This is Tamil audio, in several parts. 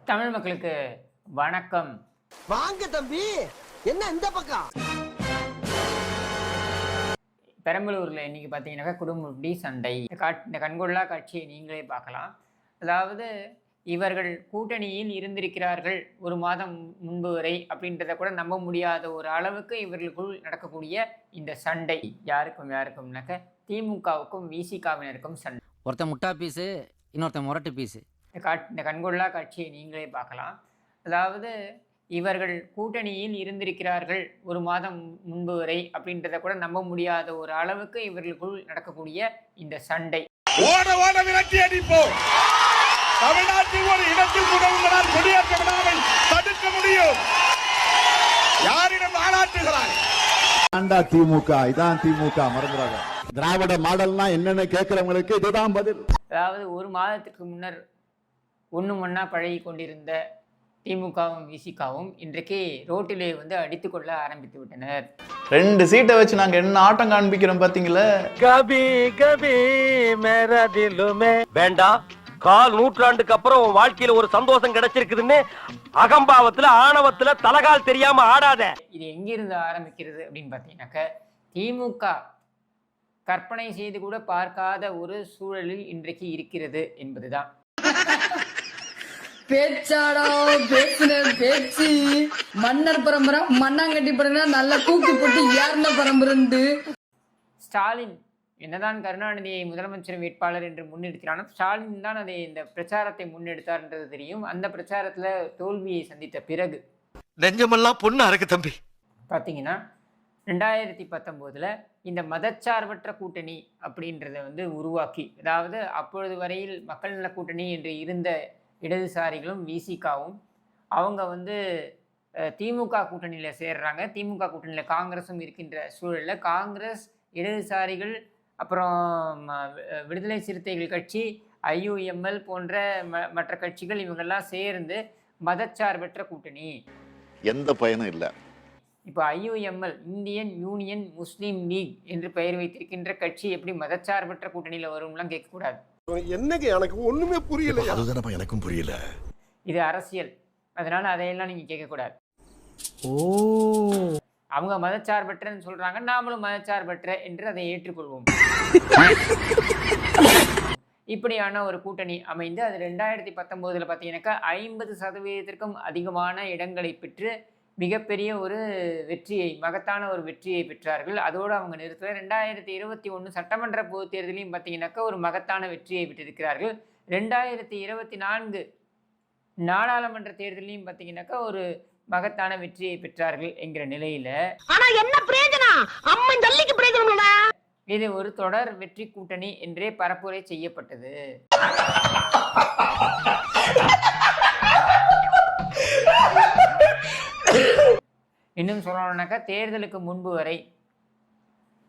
தமிழ் மக்களுக்கு வணக்கம். வாங்க தம்பி, என்ன இந்த பக்கம்? பெரம்பலூர்ல இன்னைக்கு பார்த்தீங்கன்னாக்கா குடும்படி சண்டை. இந்த கண்கொள்ளா காட்சியை நீங்களே பார்க்கலாம். அதாவது இவர்கள் கூட்டணியில் இருந்திருக்கிறார்கள் ஒரு மாதம் முன்பு வரை அப்படின்றத கூட நம்ப முடியாத ஒரு அளவுக்கு இவர்களுக்குள் நடக்கக்கூடிய இந்த சண்டை யாருக்கும்னாக்க திமுகவுக்கும் விசிகாவினருக்கும் சண்டை. ஒருத்தன் முட்டா பீஸு, இன்னொருத்தன் முரட்டு பீஸு. இந்த கண்கொள்ளா காட்சியை நீங்களே பார்க்கலாம். அதாவது இவர்கள் கூட்டணியில் இருந்திருக்கிறார்கள் ஒரு மாதம் முன்பு வரை அப்படின்றத கூட நம்ப முடியாத ஒரு அளவுக்கு இவர்களுக்குள் நடக்கக்கூடிய இந்த சண்டை. ஓட ஓட விரட்டி அடிப்போம். தமிழ்நாட்டில் ஒரு இடத்தில் உதவுவதால் குடியேற்ற விழாவை தடுக்க முடியும். யாரிடம் ஆளாட்டுகிறார்? திமுக இதான் திமுக மறந்துடாத. திராவிட மாடல்னா என்னன்னு கேட்கிறவங்களுக்கு இதுதான் பதில். அதாவது ஒரு மாதத்துக்கு முன்னர் ஒன்னா பழகி கொண்டிருந்த திமுகவும் விசிகாவும் இன்றைக்கு ரோட்டிலே அடித்து கொள்ள ஆரம்பித்து விட்டனர். 2 சீட்டை வச்சு நாங்க என்ன ஆட்டம் காண்பிக்கிறோம் பாத்தீங்களா? கபி கபி மேரா திலுமே வேண்டாம். கால் நூற்றாண்டுக்கு அப்புறம் உன் வாழ்க்கையில ஒரு சந்தோஷம் கிடைச்சிருக்குதுன்னு அகம்பாவத்துல ஆணவத்துல தலகால் தெரியாம ஆடாத. இது எங்கிருந்து ஆரம்பிக்கிறது அப்படின்னு பார்த்தீங்கன்னாக்க திமுக கற்பனை செய்து கூட பார்க்காத ஒரு சூழலில் இன்றைக்கு இருக்கிறது என்பதுதான். பேச்சாடா பேசுன பேச்சு மன்னர் பரம்பரை மண்ணாங்கட்டி பரம்பரை நல்லா தூக்கி போட்டு ஏர்ன பரம்பரை. ஸ்டாலின் என்னதான் கருணாநிதியை முதலமைச்சர் வேட்பாளர் என்று முன்னெடுக்கிறானோ ஸ்டாலின் தான் அதை இந்த பிரச்சாரத்தை முன்னெடுத்தார்ன்றது தெரியும். அந்த பிரச்சாரத்துல தோல்வியை சந்தித்த பிறகு நெஞ்சமெல்லாம் பொண்ணா இருக்கு தம்பி. பார்த்தீங்கன்னா 2019 இந்த மதச்சார்பற்ற கூட்டணி அப்படின்றத உருவாக்கி, அதாவது அப்பொழுது வரையில் மக்கள் நல கூட்டணி என்று இருந்த இடதுசாரிகளும் விசிகாவும் அவங்க திமுக கூட்டணியில் சேர்றாங்க. திமுக கூட்டணியில் காங்கிரஸும் இருக்கின்ற சூழலில் காங்கிரஸ், இடதுசாரிகள், அப்புறம் விடுதலை சிறுத்தைகள் கட்சி, IUML போன்ற மற்ற கட்சிகள் இவங்கெல்லாம் சேர்ந்து மதச்சார்பற்ற கூட்டணி. எந்த பயனும் இல்லை. இப்போ IUML இந்தியன் யூனியன் முஸ்லீம் லீக் என்று பெயர் வைத்திருக்கின்ற கட்சி எப்படி மதச்சார்பற்ற கூட்டணியில் வரும்லாம் கேட்கக்கூடாது. என்னங்க எனக்கு ஒண்ணுமே புரியல. அதுதானப்பா எனக்கும் புரியல. இது அரசியல், அதனால அதையெல்லாம் நீங்க கேட்கக்கூடாது. அவங்க மதச்சார்பற்றன்னு சொல்றாங்க, நாமளும் மதச்சார்பற்ற என்று அதை ஏற்றுக்கொள்வோம். இப்படியான ஒரு கூட்டணி அமைந்து அது 2019 பார்த்தீங்கன்னாக்கா 50% அதிகமான இடங்களை பெற்று மிகப்பெரிய ஒரு வெற்றியை, மகத்தான ஒரு வெற்றியை பெற்றார்கள். அதோடு அவங்க நிறுத்தல. 2021 சட்டமன்ற பொதுத் தேர்தலையும் பார்த்தீங்கன்னாக்கா ஒரு மகத்தான வெற்றியை பெற்றிருக்கிறார்கள். 2024 நாடாளுமன்ற தேர்தலையும் பார்த்தீங்கன்னாக்கா ஒரு மகத்தான வெற்றியை பெற்றார்கள் என்கிற நிலையில இது ஒரு தொடர் வெற்றி கூட்டணி என்றே பரப்புரை செய்யப்பட்டது. இன்னும் சொல்லணும்னாக்கா தேர்தலுக்கு முன்பு வரை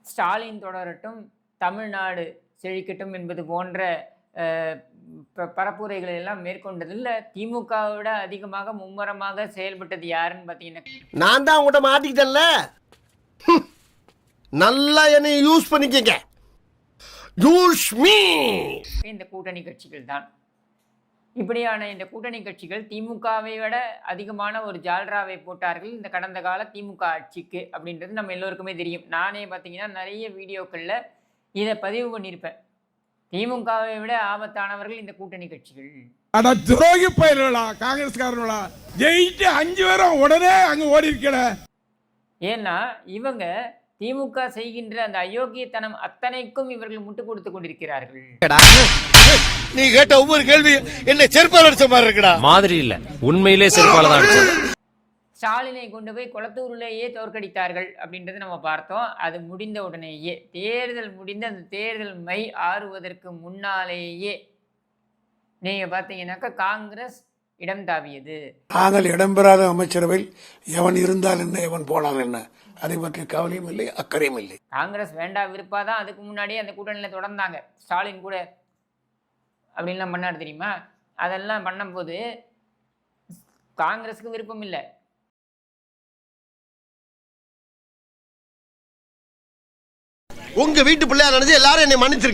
ஸ்டாலின் தொடரட்டும், தமிழ்நாடு செழிக்கட்டும் என்பது போன்ற பரப்புரைகளை எல்லாம் மேற்கொண்டதில்லை. திமுகவை விட அதிகமாக மும்முரமாக செயல்பட்டது யாருன்னு பார்த்தீங்கன்னா நான் தான் உங்கள்கிட்ட மாட்டிக்கிட்டேன்ல. நல்லா என்னை யூஸ் பண்ணிக்கங்க. Use me. இந்த கூட்டணி கட்சிகள் தான். இப்படியான இந்த கூட்டணி கட்சிகள் திமுகவை விட அதிகமான ஒரு ஜால்ராவை போட்டார்கள் இந்த கடந்த கால திமுக ஆட்சிக்கு அப்படின்றது நம்ம எல்லோருக்குமே தெரியும். நானே பார்த்தீங்கன்னா நிறைய வீடியோக்களில் இதை பதிவு பண்ணியிருப்பேன். திமுகவை விட ஆபத்தானவர்கள் இந்த கூட்டணி கட்சிகள். துரோகி பயிர்களா, காங்கிரஸ்காரர்களா ஜெயிட்டு 5 பேரும் உடனே அங்க ஓடி இருக்கல. ஏன்னா இவங்க திமுக செய்கின்ற அந்த அயோக்கியத்தனம் அத்தனைக்கும் இவர்கள் முட்டு கொடுத்து கொண்டிருக்கிறார்கள். நீ கேட்ட ஒவ்வொரு கேள்வி என்ன செருப்பால் அடிச்ச மாதிரி இருக்குடா. மாதிரி இல்ல, உண்மையிலே செருப்பால தான் அடிச்சது. ஸ்டாலினை கொண்டு போய் குளத்தூரிலேயே தோற்கடித்தார்கள் அப்படின்றத நம்ம பார்த்தோம். அது முடிந்த உடனேயே, தேர்தல் முடிந்த அந்த தேர்தல் மை ஆறுவதற்கு முன்னாலேயே நீங்க பார்த்தீங்கன்னாக்கா காங்கிரஸ் இடம் தாவியது. நாங்கள் இடம்பெறாத அமைச்சரவையில் எவன் இருந்தால் என்ன, எவன் போனால் என்ன, அதை பற்றி கவலையும் இல்லை, அக்கறையும் இல்லை. காங்கிரஸ் வேண்டா விருப்பாதான் அதுக்கு முன்னாடியே அந்த கூட்டணியில் தொடர்ந்தாங்க. ஸ்டாலின் கூட அப்படின்லாம் பண்ணாரு தெரியுமா? அதெல்லாம் பண்ணும்போது காங்கிரஸுக்கு விருப்பம் இல்லை. உங்க வீட்டு பிள்ளையா நினைச்சு எல்லாரும் என்னை மன்னிச்சிருக்க.